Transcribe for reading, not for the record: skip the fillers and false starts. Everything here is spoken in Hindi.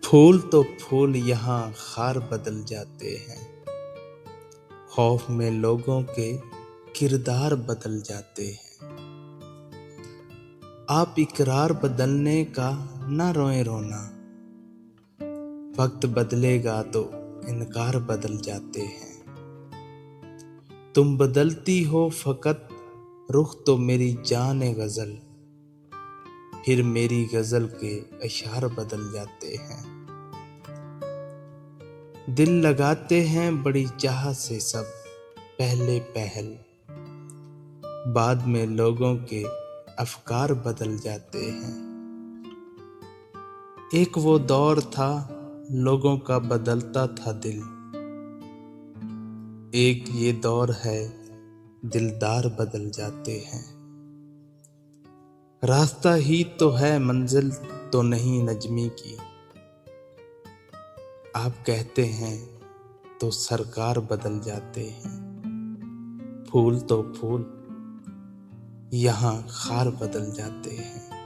फूल तो फूल यहाँ खार बदल जाते हैं। खौफ में लोगों के किरदार बदल जाते हैं। आप इकरार बदलने का ना रोए रोना, वक्त बदलेगा तो इनकार बदल जाते हैं। तुम बदलती हो फकत रुख तो मेरी जान गजल, फिर मेरी गजल के अशार बदल जाते हैं। दिल लगाते हैं बड़ी चाह से सब पहले पहल, बाद में लोगों के अफकार बदल जाते हैं। एक वो दौर था लोगों का बदलता था दिल, एक ये दौर है दिलदार बदल जाते हैं। रास्ता ही तो है मंजिल तो नहीं नजमी की, आप कहते हैं तो सरकार बदल जाते हैं। फूल तो फूल यहाँ खार बदल जाते हैं।